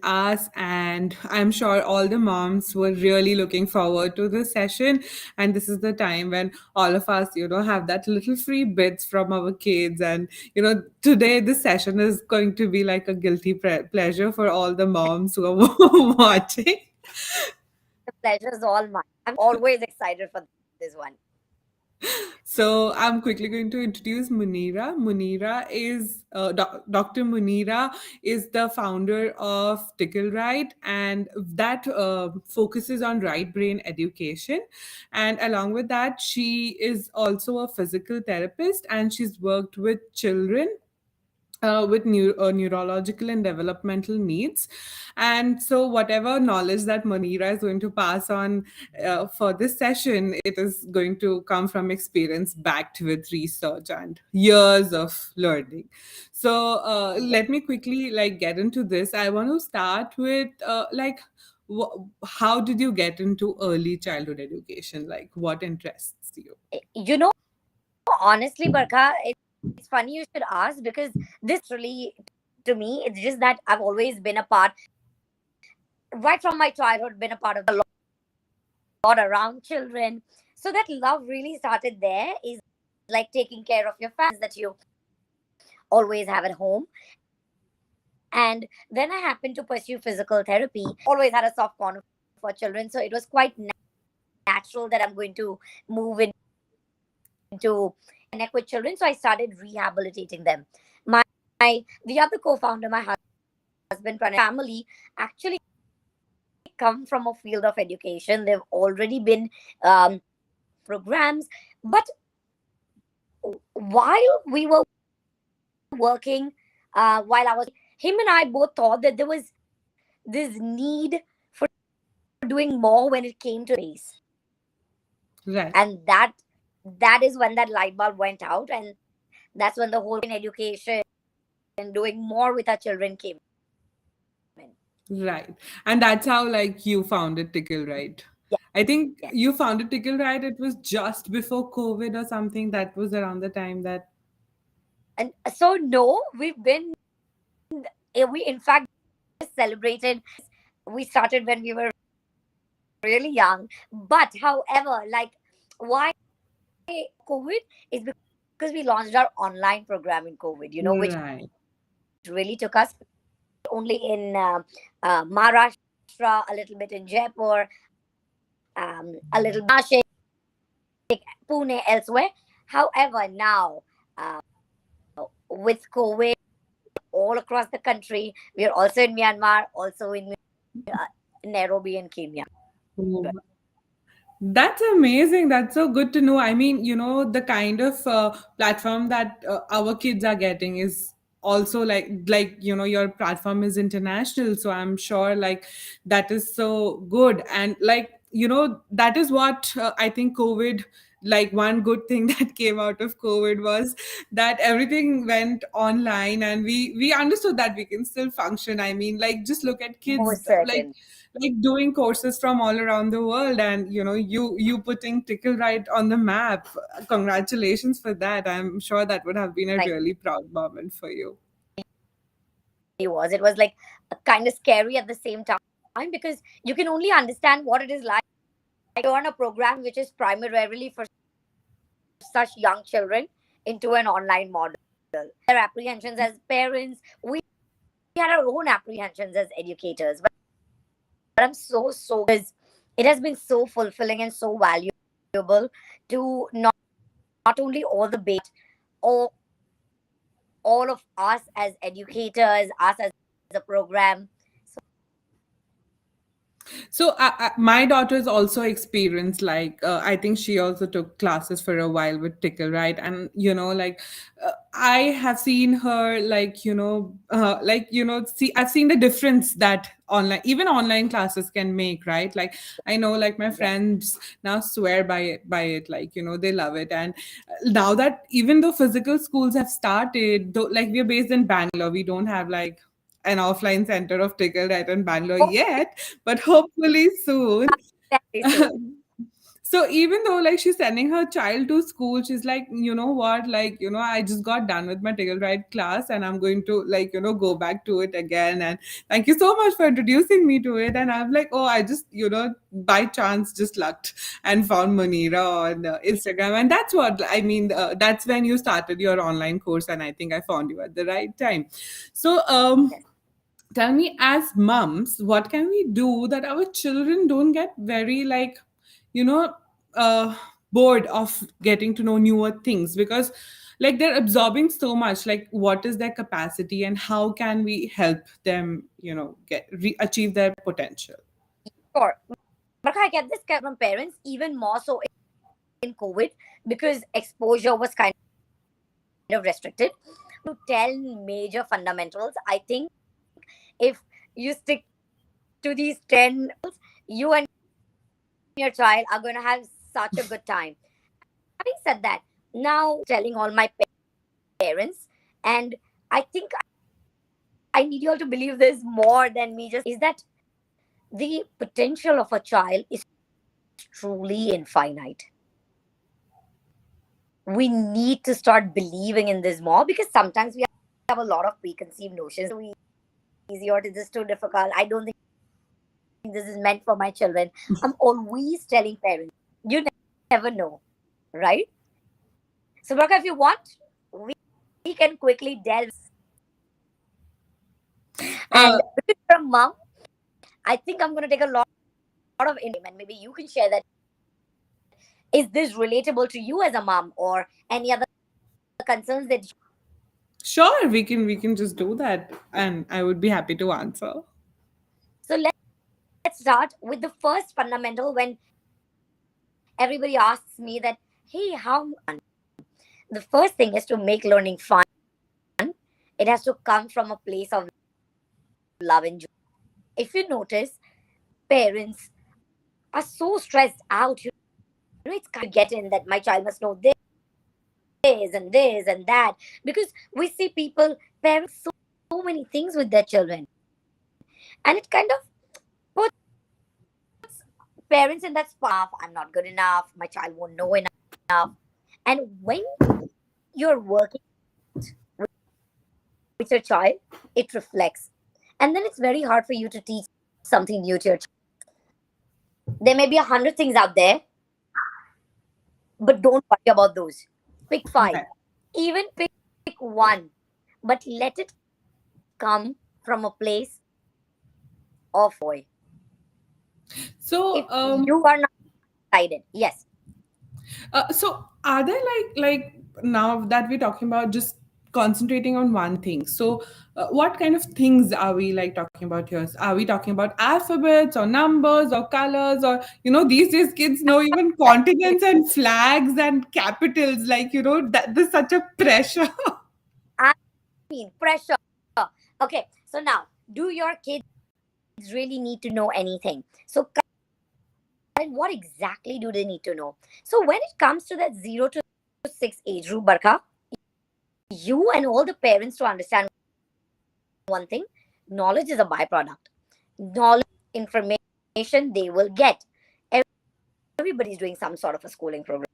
us, and I'm sure all the moms were really looking forward to this session. And this is the time when all of us, have that little free bits from our kids. And today this session is going to be like a guilty pleasure for all the moms who are watching. The pleasure is all mine. I'm always excited for this one. So I'm quickly going to introduce Munira. Dr. Munira is the founder of Tickle Right, and that focuses on right brain education. And along with that, she is also a physical therapist, and she's worked with children with neurological and developmental needs. And so, whatever knowledge that Monira is going to pass on for this session, it is going to come from experience backed with research and years of learning. So, let me quickly get into this. I want to start with how did you get into early childhood education? Like, what interests you? You know, honestly, Barkha, it's funny you should ask because this really, to me, it's just that I've always been a part, right from my childhood, been a part of the lot around children. So that love really started there, is like taking care of your family that you always have at home. And then I happened to pursue physical therapy. Always had a soft corner for children. So it was quite natural that I'm going to move into connect with children. So I started rehabilitating them. The other co-founder, my husband, family actually come from a field of education. They've already been programs, but while we were working, while I was him and I both thought that there was this need for doing more when it came to race. Right. And that is when that light bulb went out, and that's when the whole education and doing more with our children came in. Right. And that's how you founded Tickle Right. Yeah, I think yeah. you founded Tickle Right, it was just before COVID or something. That was around the time that And so no, we in fact celebrated. We started when we were really young, but however, like, why COVID is because we launched our online program in COVID, which right. really took us only in Maharashtra, a little bit in Jaipur, a little Nashik, Pune, elsewhere. However, now with COVID all across the country, we are also in Myanmar, also in Nairobi and Kenya. Oh, that's amazing. That's so good to know. I mean, the kind of platform that our kids are getting is also your platform is international. So I'm sure that is so good. And that is what I think COVID, one good thing that came out of COVID was that everything went online, and we understood that we can still function. I mean, just look at kids Most certain. doing courses from all around the world, and you putting Tickle Right on the map. Congratulations for that. I'm sure that would have been a Like, really proud moment for you. it was like kind of scary at the same time, because you can only understand what it is like to run a program which is primarily for such young children into an online model. Their apprehensions as parents, we had our own apprehensions as educators, but I'm so because it has been so fulfilling and so valuable to not only all the all of us as educators, us as a program. So my daughter's also experienced I think she also took classes for a while with Tickle Right, and I have seen her see, I've seen the difference that online classes can make, right? Like, I know, my Yes. friends now swear by it, they love it. And now that even though physical schools have started, though, we're based in Bangalore, we don't have an offline center of Tickle Right in Bangalore Hopefully, yet, but hopefully soon. very soon. So even though like she's sending her child to school, she's like, you know what, like, I just got done with my Tickle Right class and I'm going to, like, go back to it again. And thank you so much for introducing me to it. And I'm like, oh, I just, by chance just lucked and found Munira on Instagram. And that's what I mean. That's when you started your online course. And I think I found you at the right time. So, Yes. tell me, as mums, what can we do that our children don't get very, like, you know uh, bored of getting to know newer things, because like they're absorbing so much. Like, what is their capacity and how can we help them, achieve their potential? Sure. But I get this from parents even more so in COVID because exposure was kind of restricted. To tell major fundamentals, I think if you stick to these 10, you and your child are going to have such a good time. Having said that, now telling all my parents, and I think I need you all to believe this more than me, just is that the potential of a child is truly infinite. We need to start believing in this more because sometimes we have a lot of preconceived notions. Too easy or this is too difficult. I don't think this is meant for my children. I'm always telling parents, you never know, right? So, Barka, if you want, we can quickly delve. uh, And because you're a mom, I think I'm going to take a lot of and maybe you can share that. Is this relatable to you as a mom or any other concerns that? sure, we can just do that and I would be happy to answer. So let's start with the first fundamental. When everybody asks me that, hey, how the first thing is to make learning fun. It has to come from a place of love and joy. If you notice, parents are so stressed out. It's kind of get in that my child must know this and that because we see people, parents, so many things with their children, and it kind of puts parents in that spot. I'm not good enough. My child won't know enough. And when you're working with your child, it reflects, and then it's very hard for you to teach something new to your child. There may be 100 things out there, but don't worry about those. Pick five, Right. even pick one, but let it come from a place of joy. So, If you are not excited, yes, so are there, like now that we're talking about just concentrating on one thing, so what kind of things are we like talking about here? Are we talking about alphabets or numbers or colors, or these days kids know even continents and flags and capitals, like that there's such a pressure. I mean pressure. Okay, so now, do your kids really need to know anything? So, what exactly do they need to know? So, when it comes to that 0 to 6 age group, Barka, you and all the parents to understand one thing: knowledge is a byproduct. Knowledge, information they will get. Everybody's doing some sort of a schooling program.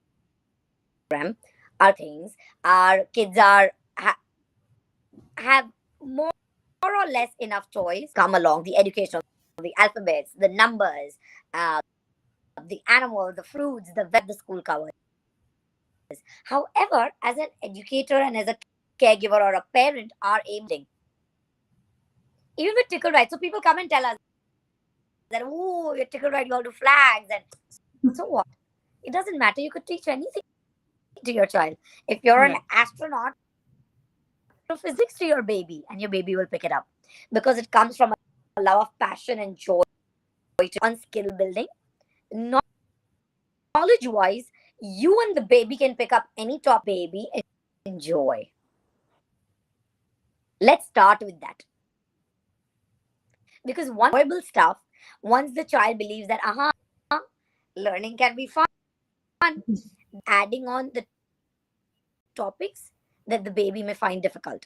Our things, our kids have more or less enough choice. Come along the education, the alphabets, the numbers, uh, the animals, the fruits, the school covers. However, as an educator and as a caregiver or a parent, are aiming even with Tickle Right. So people come and tell us that, oh, you're Tickle Right, you all do flags. And so what? It doesn't matter. You could teach anything to your child. If you're an Right. astronaut, physics to your baby, and your baby will pick it up because it comes from a love of passion and joy on skill building. Knowledge wise, you and the baby can pick up any top baby and enjoy. Let's start with that because one enjoyable stuff, once the child believes that, learning can be fun, adding on the topics that the baby may find difficult.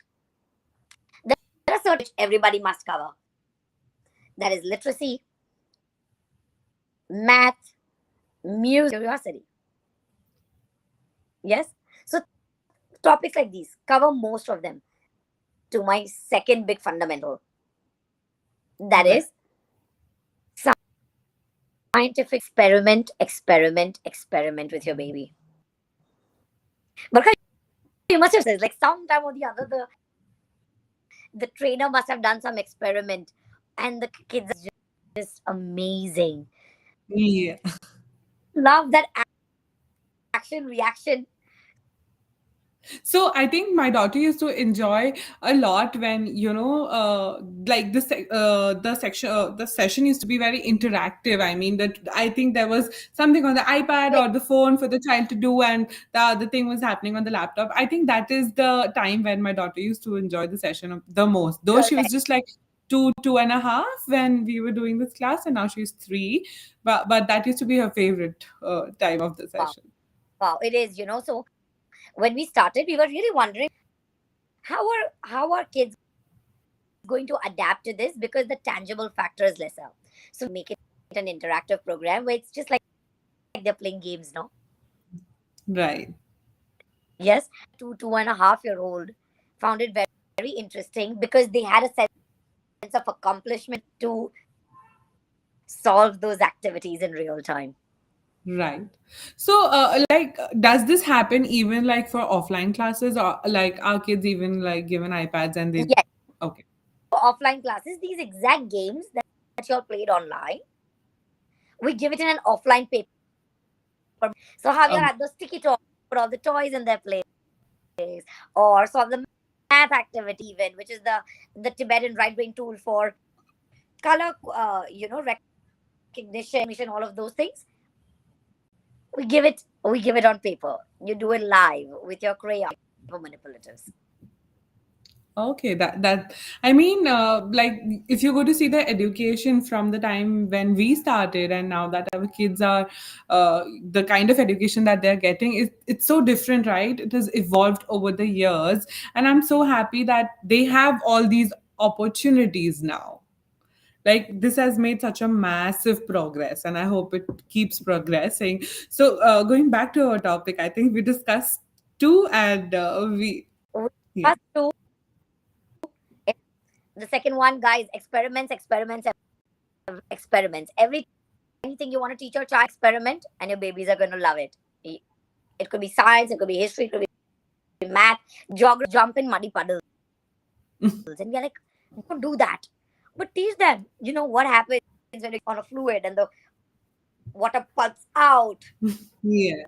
There are certain which everybody must cover. That is literacy, math, music, curiosity. Yes. So topics like these cover most of them to my second big fundamental. That Right. is scientific experiment with your baby. But you must have said like sometime or the other the trainer must have done some experiment and the kids are just amazing. Yeah. Love that action reaction. So I think my daughter used to enjoy a lot when like the session used to be very interactive. I mean that I think there was something on the iPad or the phone for the child to do, and the other thing was happening on the laptop. I think that is the time when my daughter used to enjoy the session the most. Though she was Correct. just like 2.5 when we were doing this class, and now she's 3. But that used to be her favorite time of the Wow. session. Wow. It is, so when we started, we were really wondering how are kids going to adapt to this because the tangible factor is lesser. So we make it an interactive program where it's just like they're playing games, no? Right. Yes, 2.5 year old found it very interesting because they had a sense of accomplishment to solve those activities in real time. Right. So, like, does this happen even like for offline classes, or like our kids even like given iPads and they? Yes, Okay. offline classes, these exact games that you all played online, we give it in an offline paper. So Javier Um. had those sticky toys, put all the toys in their place, or solve the math activity even, which is the Tibetan right brain tool for color, recognition, all of those things. We give it on paper. You do it live with your crayon manipulatives. Okay. That. I mean, like, if you go to see the education from the time when we started and now that our kids are, the kind of education that they're getting is it's so different, right? It has evolved over the years, and I'm so happy that they have all these opportunities now. Like this has made such a massive progress, and I hope it keeps progressing. So going back to our topic, I think we discussed two, and we We yeah. first two, the second one, guys, experiments. Anything you want to teach your child, experiment, and your babies are going to love it. It could be science, it could be history, it could be math, geography, jump in muddy puddles. And we're like, don't do that. But teach them, what happens when you're on a fluid and the water pulps out Yeah.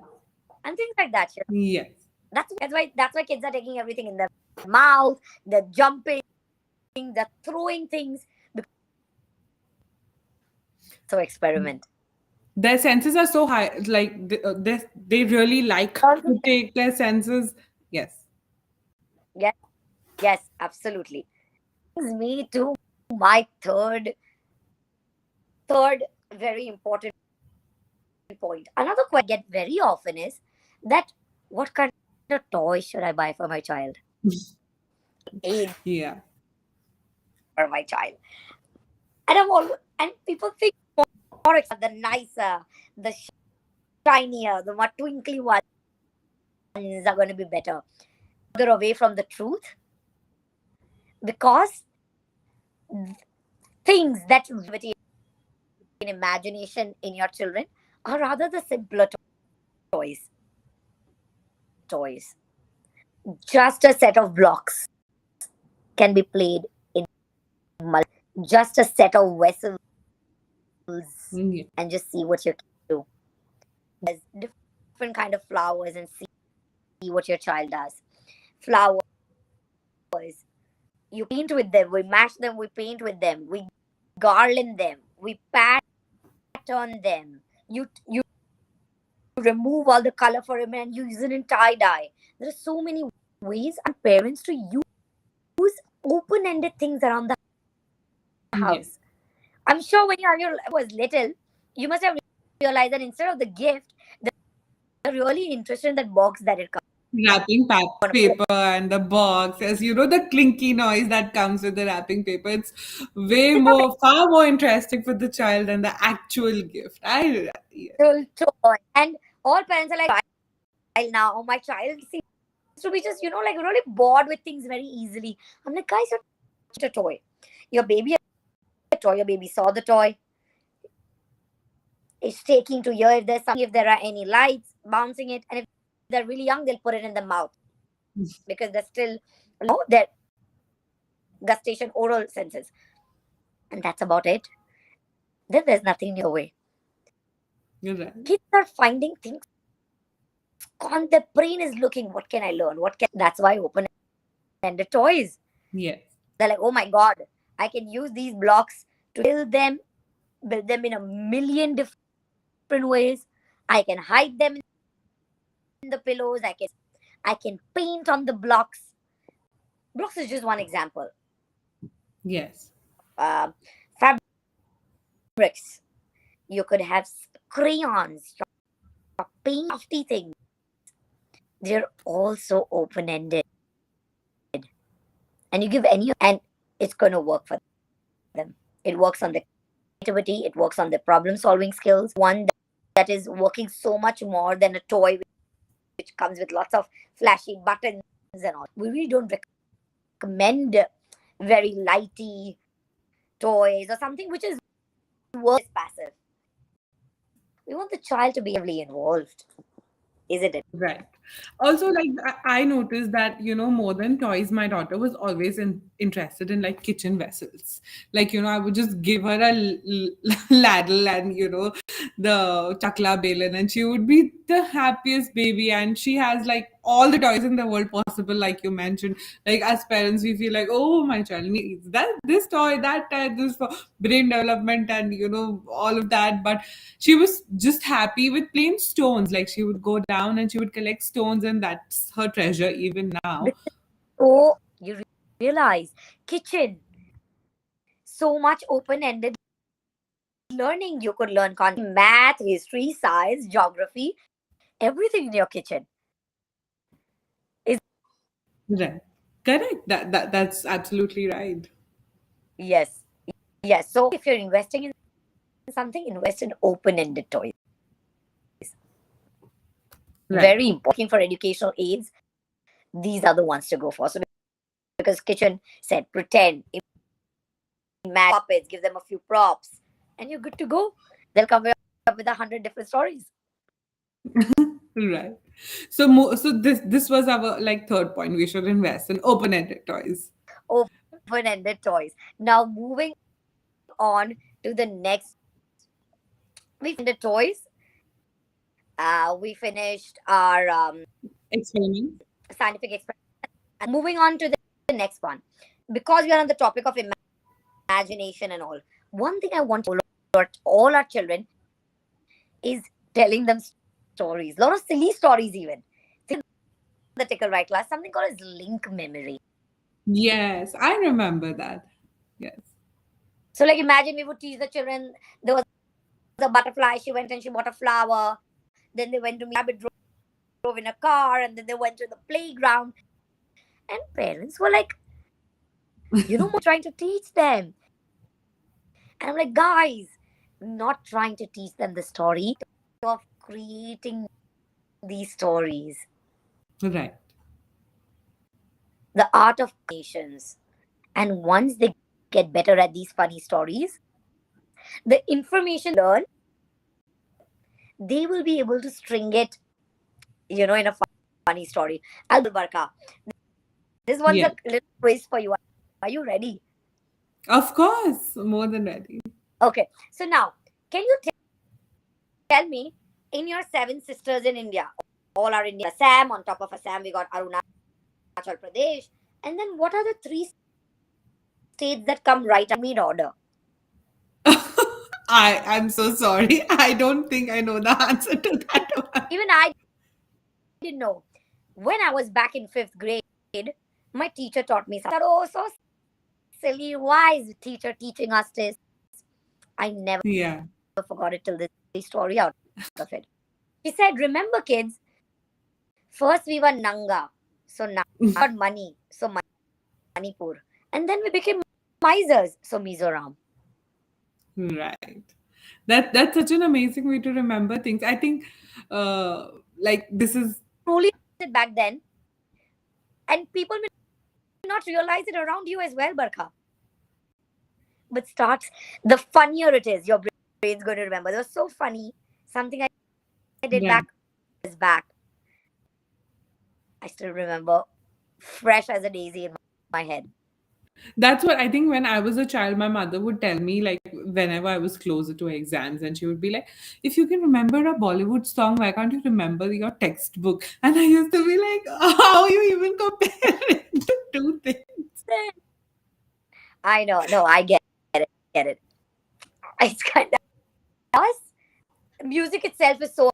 and things like that. Yes. That's why kids are taking everything in their mouth, they're jumping, they're throwing things. So experiment. Their senses are so high, like they really like Also, to take their senses. Yes. yes, yes, absolutely. Brings me to my third very important point. Another question I get very often is that what kind of toy should I buy for my child? Age Yeah. for my child. And people think more the nicer, the shinier, the more twinkly ones are going to be better. Further away from the truth because things that in imagination in your children are rather the simpler toys. Toys. Just a set of blocks can be played in just a set of vessels Yeah. and just see what you can do. There's different kind of flowers and see what your child does. Flowers, you paint with them, we mash them, we paint with them, we garland them, we pattern them. You remove all the color for him and use it in tie dye. There are so many ways and parents to use open-ended things around the Yeah. house. I'm sure when your was little, you must have realized that instead of the gift, they're really interested in that box that it comes. wrapping want to paper and the box, as you know, the clinky noise that comes with the wrapping paper. It's far more interesting for the child than the actual gift. Yeah. toy. And all parents are like, child now, my child seems to be just, like really bored with things very easily. I'm like, guys, you're a toy. Your baby a toy. Your baby saw the toy. It's taking to hear if there are any lights, bouncing it, and if they're really young, they'll put it in the mouth because they're still their gustation oral senses, and that's about it. Then there's nothing in your way. You're right. Kids are finding things. Their brain is looking. What can I learn? That's why open-ended toys. Yes. They're like, oh my god, I can use these blocks to build them in a million different ways. I can hide them in the pillows. I can paint on the blocks. Blocks is just one example. Yes. Fabrics. You could have crayons, paint softy things. They're also open-ended. And you give and it's going to work for them. It works on the creativity, it works on the problem-solving skills. One that is working so much more than a toy which comes with lots of flashy buttons and all. We really don't recommend very lighty toys or something which is worse passive. We want the child to be heavily involved, isn't it? Right. Also, like I noticed that, more than toys, my daughter was always interested in like kitchen vessels. Like, I would just give her a ladle and, the chakla balan, and she would be the happiest baby. And she has like all the toys in the world possible, like you mentioned. Like, as parents, we feel like, oh, my child needs this toy, that toy, this for brain development and, all of that. But she was just happy with plain stones. Like, she would go down and she would collect stones, and that's her treasure even now. So you realize kitchen, so much open-ended learning. You could learn math, history, science, geography, everything in your kitchen. Right. Correct. That's absolutely right. Yes. So if you're investing in something, invest in open-ended toys. Right. Very important. Looking for educational aids, these are the ones to go for. So because kitchen said pretend, imagine puppets, give them a few props, and you're good to go. They'll come up with 100 different stories. Right. So this was our like third point. We should invest in open-ended toys. Open-ended toys. Now moving on to the next. We finished the toys. We finished our Experiment. scientific experiment. And moving on to the next one. Because we are on the topic of imagination and all, one thing I want to all our children is telling them stories. A lot of silly stories even. The Tickle Right class, something called as link memory. Yes, I remember that. Yes. So like imagine we would teach the children, there was a butterfly, she went and she bought a flower. Then they went to rabbit, drove in a car, and then they went to the playground. And parents were like, trying to teach them. And I'm like, guys, not trying to teach them the story of creating these stories. Right. The art of nations. And once they get better at these funny stories, the information learned, they will be able to string it, in a funny story. Barka. This one's a little quiz for you. Are you ready? Of course, more than ready. Okay. So now, can you tell me, in your 7 sisters in India, all are India, Assam, on top of Assam, we got Arunachal Pradesh. And then what are the 3 states that come right in order? I'm so sorry. I don't think I know the answer to that one. Even I didn't know. When I was back in 5th grade, my teacher taught me something. Oh, so silly. Why is the teacher teaching us this? I never forgot it till this story out of it. She said, remember kids, First we were Nanga, so got money, so Manipur. And then we became misers, so Mizoram. Right. That's such an amazing way to remember things. I think uh like this is Truly it back then, and people may not realize it around you as well, Barkha. But starts, the funnier it is, your brain's going to remember. It was so funny. Something I did right. back is back. I still remember, fresh as a daisy in my head. That's what I think. When I was a child, my mother would tell me, like, whenever I was closer to exams, and she would be like, if you can remember a Bollywood song, why can't you remember your textbook? And I used to be like, how you even compare it to two things? I know. No, I get it. Get it. It's kind of us. Music itself is so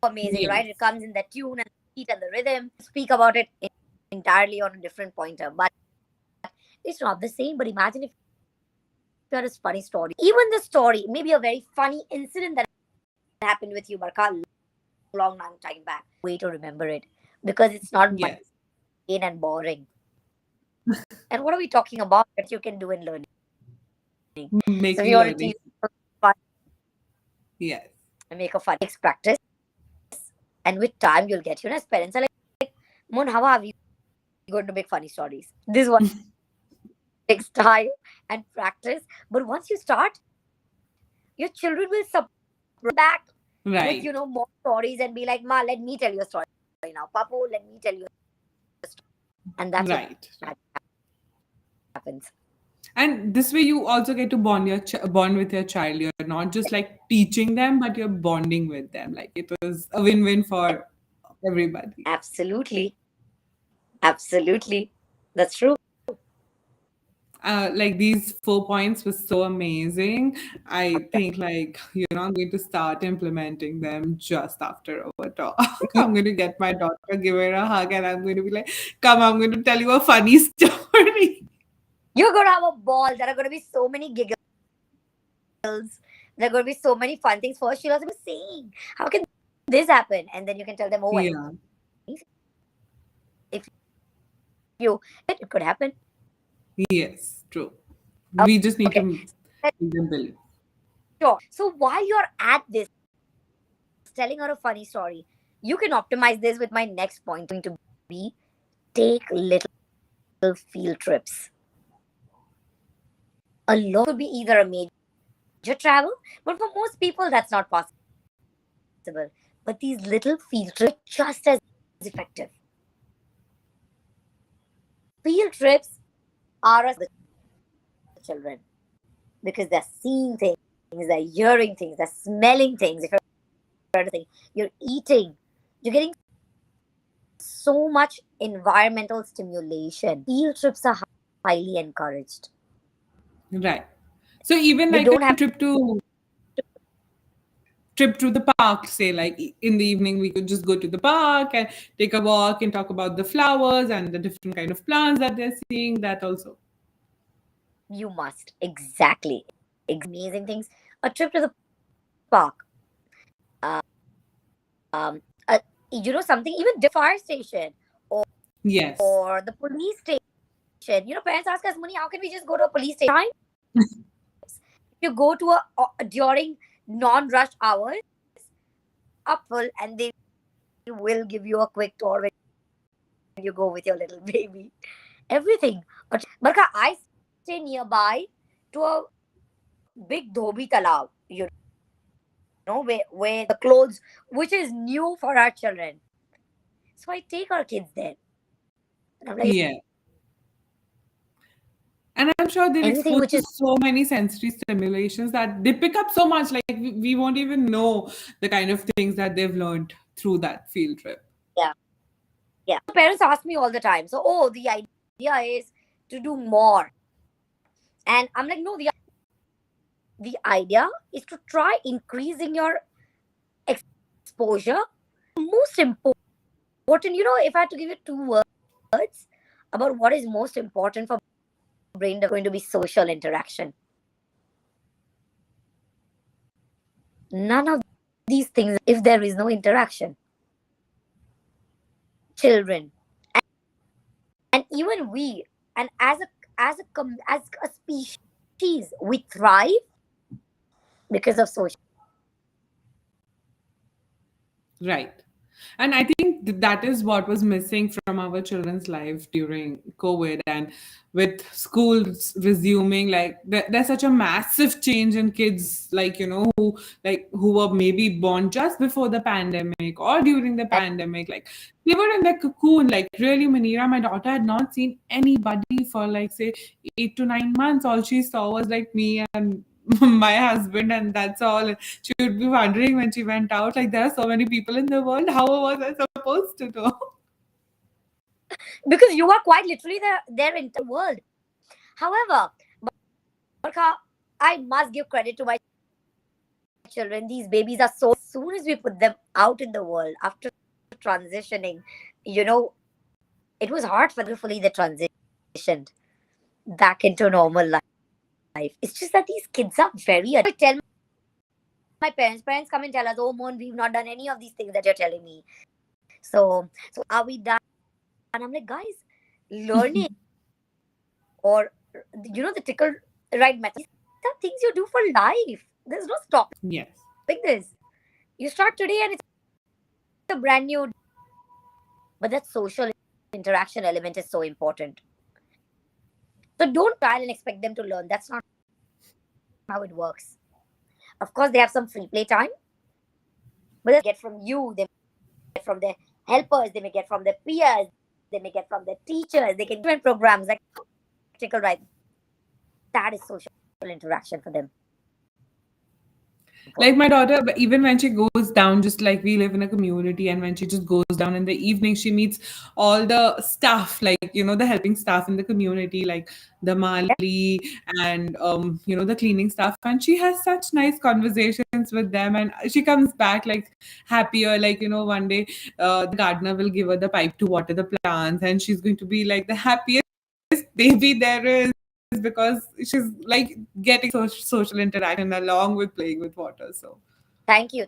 amazing, right? It Yes. comes in the tune and the beat and the rhythm. Speak about it entirely on a different pointer, but it's not the same. But imagine if you had a funny story. Even the story, maybe a very funny incident that happened with you, Barka, long time back. Way to remember it because it's not Yes. mundane and boring. And what are we talking about that you can do in learning? So if Making you want to learning. teach fun Yes. and make a fun, takes practice, and with time you'll get. As parents are like, Moon, how are we going to make funny stories? This one takes time and practice, but once you start, your children will support back with Right. more stories and be like, Ma, let me tell you a story now. Papu, let me tell you a story. And that's what Right. Right. happens. And this way, you also get to bond with your child. You're not just like teaching them, but you're bonding with them. Like it was a win-win for everybody. Absolutely. Absolutely. That's true. Like these 4 points were so amazing. I think like I'm going to start implementing them just after our talk. I'm going to get my daughter, give her a hug, and I'm going to be like, "Come, I'm going to tell you a funny story." You're going to have a ball. There are going to be so many giggles. There are going to be so many fun things. First, she'll also be saying, how can this happen? And then you can tell them, oh, Yeah. if you, it could happen. Yes. True. We just need to Okay. make them believe. Sure. So while you're at this, telling her a funny story, you can optimize this with my next point going to be take little field trips. A lot could be either a major travel, but for most people that's not possible. But these little field trips are just as effective. Field trips are the children because they're seeing things, they're hearing things, they're smelling things. If you're eating, you're getting so much environmental stimulation. Field trips are highly encouraged. Right. So even They like don't a have trip to the park, say like in the evening we could just go to the park and take a walk and talk about the flowers and the different kind of plants that they're seeing. That also. you must exactly amazing things. A trip to the park, um, uh, something even fire station Yes. or the police station. Parents ask us, Muni, how can we just go to a police station? You go to during non-rush hours, up full, and they will give you a quick tour when you go with your little baby. Everything. Barka, I stay nearby to a big dhobi talab, where the clothes, which is new for our children. So I take our kids there. And I'm like, Yeah. And I'm sure they're anything exposed which to is, so many sensory stimulations that they pick up so much. Like we won't even know the kind of things that they've learned through that field trip. yeah, yeah. Parents ask me all the time. So, the idea is to do more. And I'm like, no, the idea is to try increasing your exposure. Most important, if I had to give you two words about what is most important for brain, they're going to be social interaction. None of these things if there is no interaction. children, and even we, and as a species, we thrive because of social. Right. And I think that is what was missing from our children's life during COVID. And with schools resuming, like there's such a massive change in kids, like, who were maybe born just before the pandemic or during the pandemic. Like they were in the cocoon. Like really, Manira, my daughter had not seen anybody for like, say, 8 to 9 months. All she saw was like me and my husband, and that's all. She would be wondering when she went out, like, there are so many people in the world. How was I supposed to know? Because you are quite literally their entire world. However, Barkha, I must give credit to my children. These babies are so, as soon as we put them out in the world after transitioning, you know, it was hard for them. Fully they transitioned back into normal life. It's just that these kids are very. I tell my parents come and tell us, "Oh, Mohan, we've not done any of these things that you're telling me. So are we done?" And I'm like, guys, learning or the tickle right method. These are things you do for life. There's no stopping Yes. this. You start today and it's a brand new. But that social interaction element is so important. So don't try and expect them to learn. That's not how it works. Of course, they have some free play time, but they get from you, they get from their helpers, they may get from their peers, they may get from their teachers, they can different programs like Tickle Right. That is social interaction for them. Like my daughter, even when she goes down, just like we live in a community, and when she just goes down in the evening, she meets all the staff, like, the helping staff in the community, like the Mali and, the cleaning staff. And she has such nice conversations with them. And she comes back like happier. Like, one day the gardener will give her the pipe to water the plants, and she's going to be like the happiest baby there is, because she's like getting social interaction along with playing with water. So Thank you.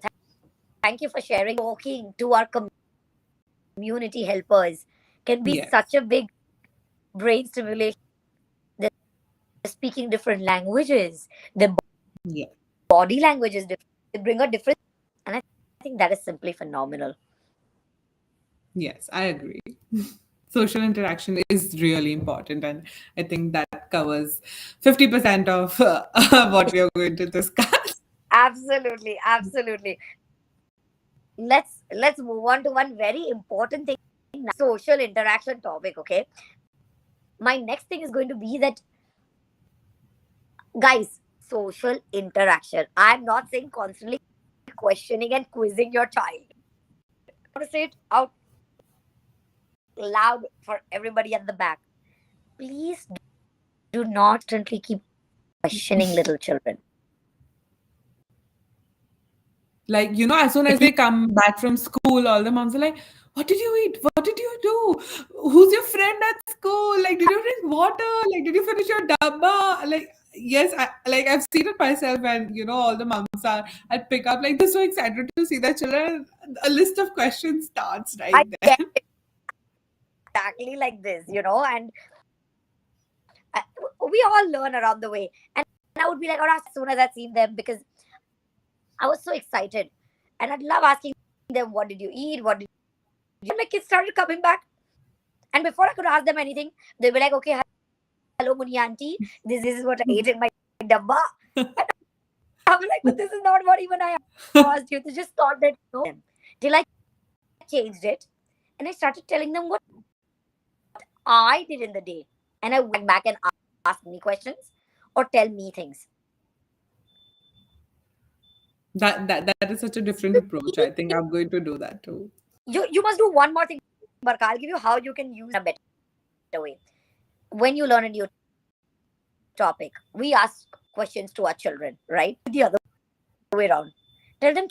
Thank you for sharing. Talking to our community helpers can be yes, such a big brain stimulation. They're speaking different languages. Their yeah, body language is different. They bring a different, and I think that is simply phenomenal. yes, I agree. Social interaction is really important, and I think that covers 50% of what we are going to discuss. Absolutely, absolutely. Let's move on to one very important thing now. Social interaction topic. Okay, my next thing is going to be that, guys, social interaction. I'm not saying constantly questioning and quizzing your child. I want to say it out loud for everybody at the back. Please do not constantly keep questioning little children. Like, as soon as they come back from school, all the moms are like, "What did you eat? What did you do? Who's your friend at school? Like, did you drink water? Like, did you finish your dabba?" Like, yes, I've seen it myself, and all the moms are. I'd pick up like they're so excited to see their children. A list of questions starts I right get there. it exactly like this, and I, we all learn around the way. And I would be like, as soon as I'd seen them, because I was so excited, and I'd love asking them, "What did you eat? What did you?" And my kids started coming back, and before I could ask them anything, they'd be like, "Okay, hello, Muni auntie, this is what I ate in my dabba." I'm like, "But this is not what even I asked you." They just thought that them till I changed it, and I started telling them what I did in the day, and I went back and asked me questions or tell me things. That is such a different approach. I think I'm going to do that too. You must do one more thing, Barka. I'll give you how you can use a better way. When you learn a new topic, we ask questions to our children, right? The other way around. Tell them,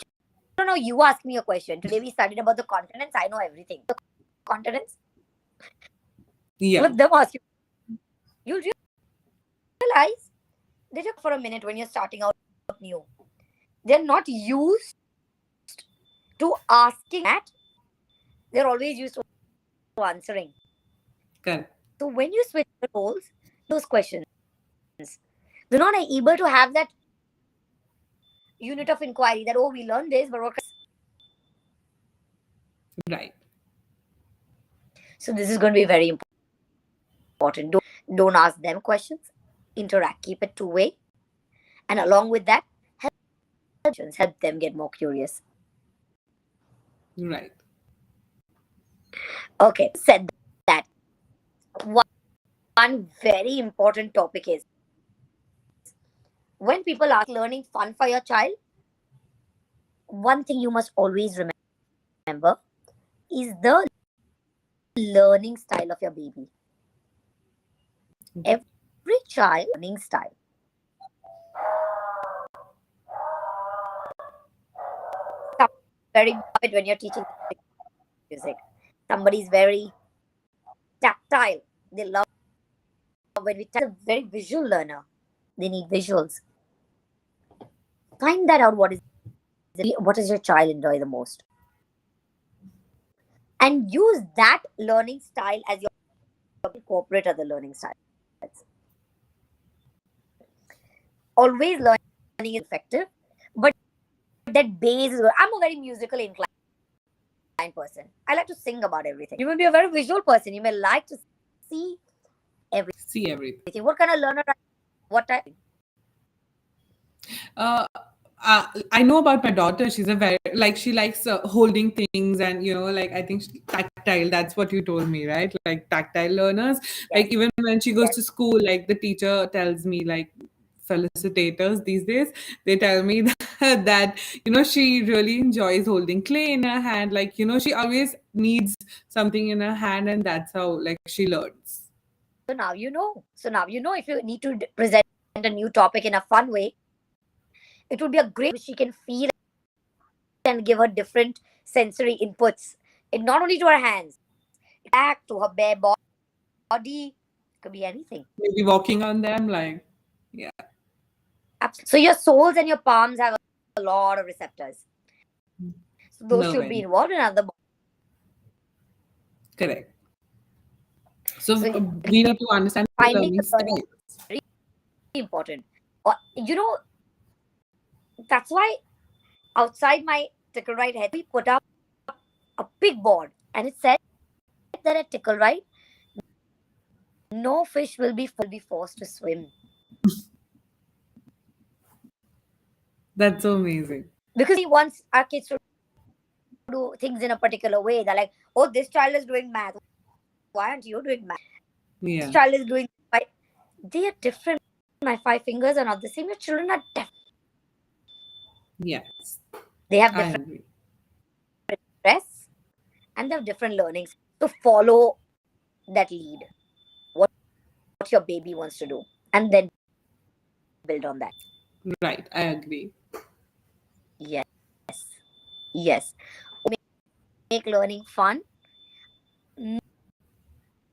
no, you ask me a question. Today we studied about the continents. I know everything. The continents. Yeah. Let them ask you. You'll realize they took for a minute when you're starting out new. They're not used to asking that. They're always used to answering. Correct. So when you switch the roles, those questions, they're not able to have that unit of inquiry that, oh, we learned this, but what? Right. So this is going to be very important. Don't ask them questions. Interact. Keep it two-way. And along with that, help them get more curious. Right. Okay, said that. One very important topic is when people ask learning fun for your child, one thing you must always remember is the learning style of your baby. Okay. Every child learning style. Very good when you're teaching music. Somebody's very tactile. They love when we tell a very visual learner. They need visuals. Find that out. What does your child enjoy the most? And use that learning style as your incorporate other learning styles. Always learning is effective, but that base is. I'm a very musically inclined person. I like to sing about everything. You may be a very visual person. You may like to see everything. See everything. What kind of learner? What type? Uh, I know about my daughter. She's a very like she likes holding things, and like I think tactile. That's what you told me, right? Like tactile learners. Yes. Like even when she goes Yes. to school, like the teacher tells me, like felicitators these days, they tell me that she really enjoys holding clay in her hand. Like she always needs something in her hand, and that's how like she learns. So now you know. If you need to present a new topic in a fun way, it would be a great she can feel and give her different sensory inputs. It not only to her hands, back to her bare body, could be anything. Maybe walking on them, like yeah. So your soles and your palms have a lot of receptors. So those Nerve should be end. involved in other. Correct. So So we need to understand the finding learning the learning styles. is very important. Or that's why outside my Tickle Right head we put up a big board, and it said that at Tickle Right, no fish will be forced to swim. That's so amazing. Because he wants our kids to do things in a particular way. They're like, oh, this child is doing math. Why aren't you doing math? This Yeah. child is doing. They are different. My 5 fingers are not the same. Your children are different. Yes. They have I different agree. interests and they have different learnings. So follow that lead. What your baby wants to do, and then build on that. Right. I agree. Yes. Yes. Make learning fun.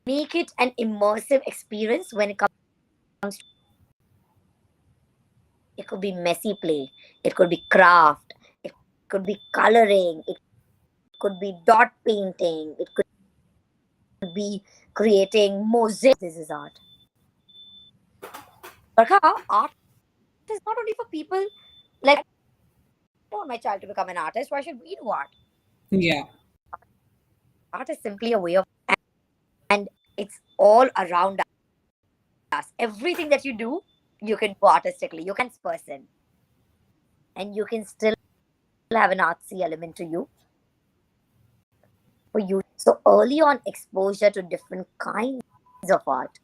Make it an immersive experience when it comes to. It could be messy play. It could be craft. It could be coloring. It could be dot painting. It could be creating mosaics. This is art. But art is not only for people like I want my child to become an artist. Why should we do art? Yeah. Art is simply a way of, and it's all around us. Everything that you do, you can do artistically. You can person, and you can still have an artsy element to you. For you, so early on exposure to different kinds of art,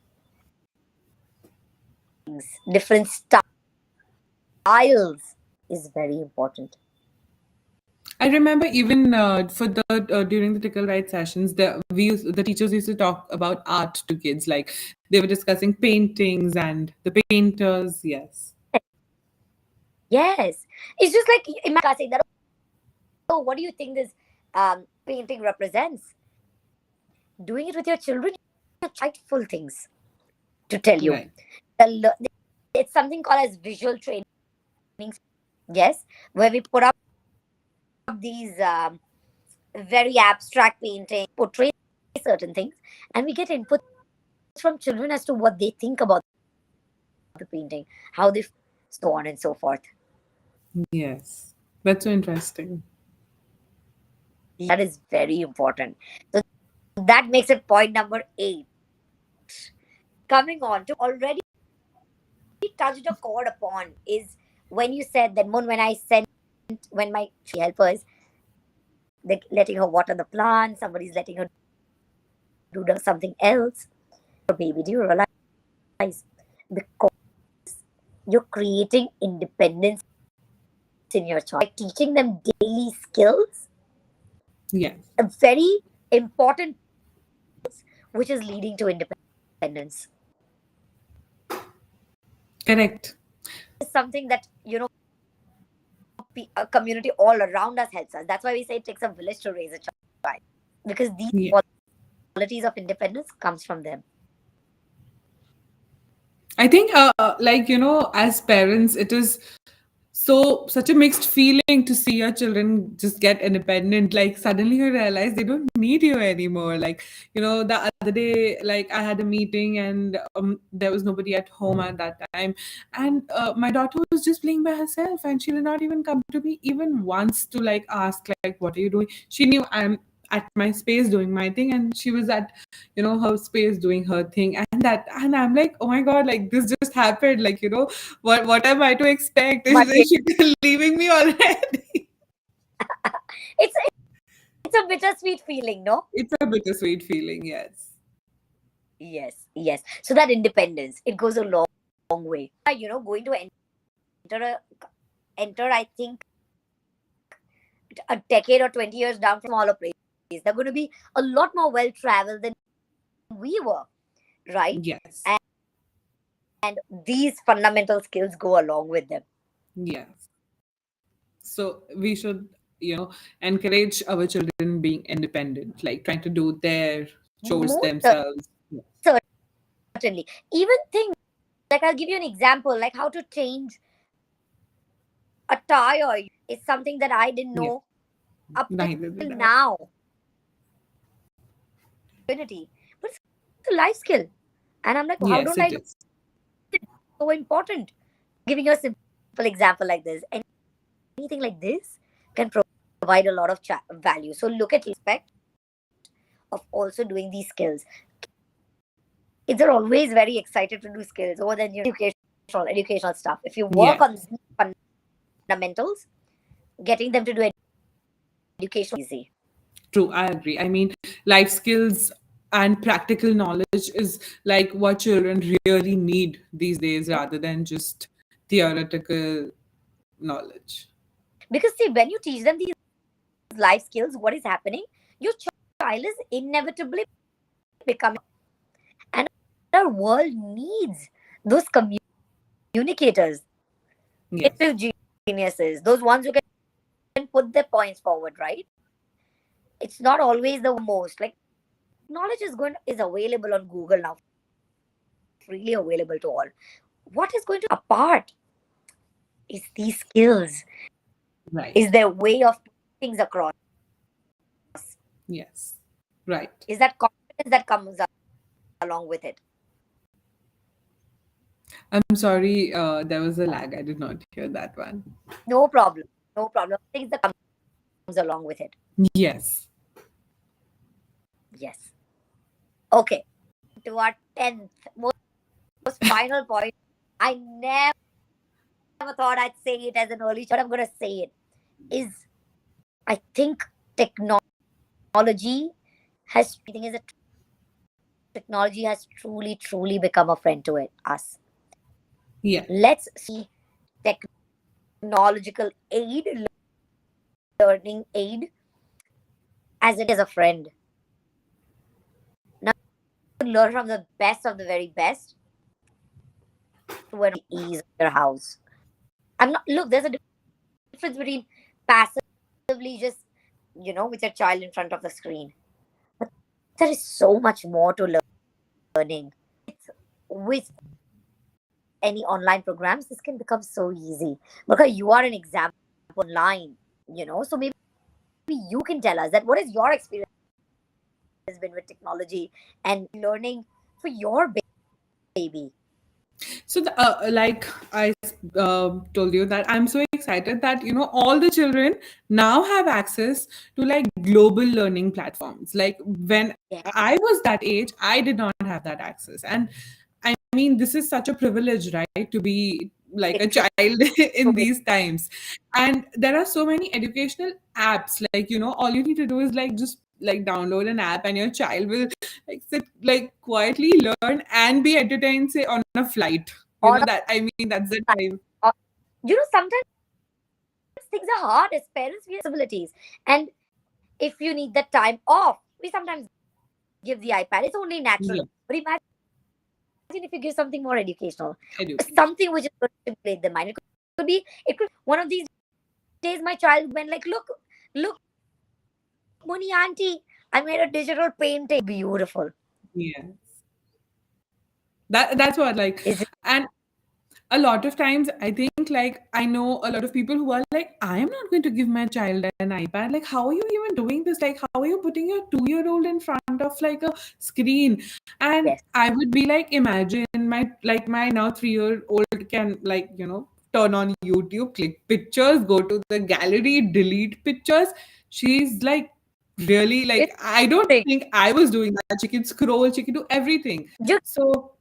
different styles is very important. I remember even for the during the Tickle Right sessions, the teachers used to talk about art to kids. Like they were discussing paintings and the painters. Yes. Yes, it's just like imagine saying that. Oh, what do you think this painting represents? Doing it with your children, full things to tell you. Right. It's something called as visual training. Yes, where we put up these very abstract paintings, portray certain things, and we get inputs from children as to what they think about the painting, how they feel, so on and so forth. Yes. That's so interesting. That is very important. So that makes it point number 8. Coming on to already touched a chord upon is when you said that, Moon, when my helpers, they letting her water the plant, somebody's letting her do something else. Baby, do you realize, because you're creating independence in your child, like teaching them daily skills, Yes. a very important, which is leading to independence. Correct. It's something that, a community all around us helps us. That's why we say it takes a village to raise a child, because these Yeah. qualities of independence comes from them. I think, as parents, it is such a mixed feeling to see your children just get independent. Like suddenly you realize they don't need you anymore. Like, the other day, like I had a meeting and there was nobody at home at that time, and my daughter was just playing by herself, and she did not even come to me even once to like ask like, what are you doing? She knew I'm at my space doing my thing, and she was at her space doing her thing, and I'm like, oh my god, like this just happened, like what am I to expect? My Is she leaving me already? it's it's a bittersweet feeling, no? It's a bittersweet feeling, yes. Yes. So that independence, it goes a long way. Going to enter, I think, a decade or 20 years down from smaller places. They're going to be a lot more well traveled than we were, right? Yes. And these fundamental skills go along with them. Yes. So we should, encourage our children being independent, like trying to do their chores Most themselves. Yeah. certainly. Even things like, I'll give you an example, like how to change a tire is something that I didn't Yeah. know up Neither till did I. now. But it's a life skill. And I'm like, well, how Yes, don't it I know? is. It's so important. Giving you a simple example like this, anything like this can provide a lot of value. So look at respect of also doing these skills. Kids are always very excited to do skills more than educational stuff. If you work on Yes. these fundamentals, getting them to do education is easy. True, I agree. I mean, life skills and practical knowledge is like what children really need these days rather than just theoretical knowledge. Because see, when you teach them these life skills, what is happening? Your child is inevitably becoming, and our world needs those communicators, Yes. creative geniuses, those ones who can put their points forward, right? It's not always the most, like, knowledge is available on Google now, freely available to all. What is going to apart is these skills, Right. is their way of putting things across, Yes. Right. is that confidence that comes along with it. I'm sorry, there was a lag. I did not hear that one. No problem. No problem. Things that comes along with it. Yes. Yes. Okay. To our 10th, most final point. I never thought I'd say it as an early child, but I'm going to say it. Is, I think technology has, I think is a technology has truly become a friend to us. Yeah. Let's see technological aid, learning aid, as it is a friend. Now, learn from the best of the very best to an ease of your house. I'm not, look, there's a difference between passively just, with your child in front of the screen. But there is so much more to learning. With any online programs, this can become so easy. Because you are an example online, so maybe you can tell us that what is your experience been with technology and learning for your baby. So, like I told you that I'm so excited that all the children now have access to like global learning platforms. Like when Yeah. I was that age, I did not have that access, and I mean, this is such a privilege, right, to be like a It child in truly, these times. And there are so many educational apps. Like all you need to do is like just like download an app, and your child will like sit like quietly learn and be entertained, say on a flight. on That I mean, that's the a, time. sometimes things are hard as parents. We have responsibilities, and if you need that time off, we sometimes give the iPad. It's only natural. Yeah, But imagine if you give something more educational, education. something which is going to stimulate the mind. It could one of these days my child went like, look, Moni auntie, I made a digital painting. Beautiful. Yeah, that's what like. Is it? And a lot of times I think like I know a lot of people who are like, I am not going to give my child an iPad. Like, how are you even doing this? Like, how are you putting your 2-year-old in front of like a screen? And Yes. I would be like, imagine my now 3-year-old can like turn on YouTube, click pictures, go to the gallery, delete pictures. She's like really like, I don't Interesting. think I was doing that. She can scroll, she can do everything. Just So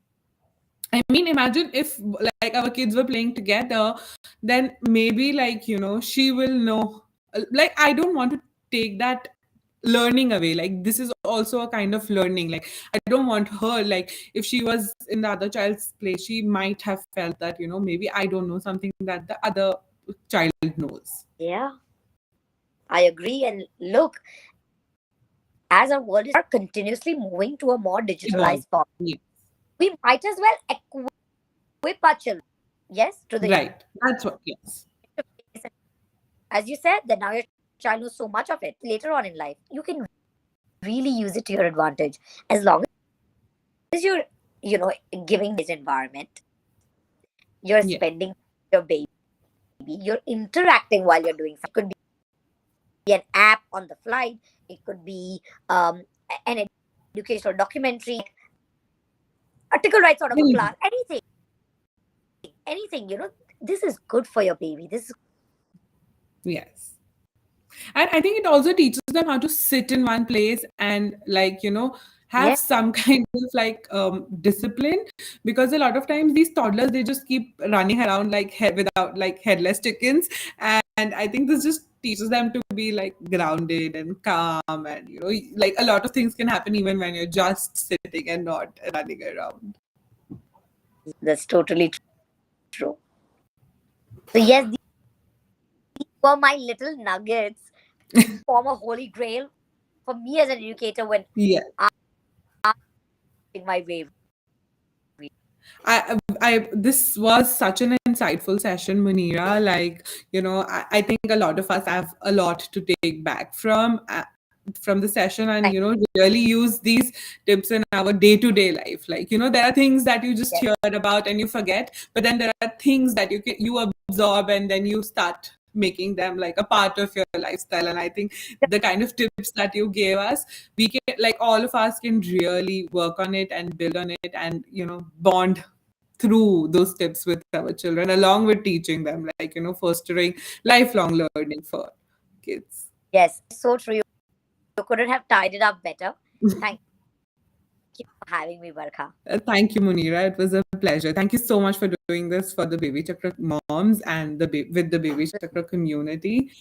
I mean, imagine if like our kids were playing together, then maybe like, she will know. Like, I don't want to take that learning away. Like, this is also a kind of learning. Like, I don't want her, like, if she was in the other child's place, she might have felt that, maybe I don't know something that the other child knows. yeah, I agree. And look, as our world is continuously moving to a more Evolve. digitalized form, Yeah. we might as well equip our children, yes, to the Right. That's what, yes. interface. As you said, that now your child knows so much of it. Later on in life, you can really use it to your advantage as long as you're, giving this environment, you're Yeah. spending your baby, you're interacting while you're doing something. It could be an app on the flight, it could be an educational documentary, a tickle right sort of a class, anything, this is good for your baby. This is, Yes. And I think it also teaches them how to sit in one place and like have yeah, some kind of like discipline, because a lot of times these toddlers, they just keep running around like head without like headless chickens. And I think this just teaches them to be like grounded and calm, and like a lot of things can happen even when you're just sitting and not running around. that's totally true. So yes, these were my little nuggets, form a holy grail for me as an educator when Yeah. I'm in my way. This was such an insightful session, Munira. Like, I think a lot of us have a lot to take back from the session, and Thank really use these tips in our day-to-day life. Like, there are things that you just you. hear about and you forget, but then there are things that you absorb, and then you start making them like a part of your lifestyle. And I think the kind of tips that you gave us, we can like all of us can really work on it and build on it, and bond through those tips with our children, along with teaching them, like fostering lifelong learning for kids. Yes, so true. You couldn't have tied it up better. Thank you for having me, Barkha. Thank you, Munira. It was a pleasure. Thank you so much for doing this for the Baby Chakra moms and with the Baby Chakra community.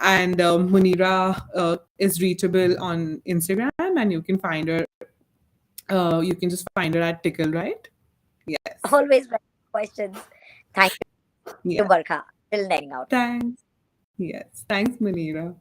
And Munira is reachable on Instagram, and you can find her. You can just find her at Tickle Right. Yes. Always ready for questions. Thank you, Yeah. Barkha. Till next out. Thanks. Yes. Thanks, Munira.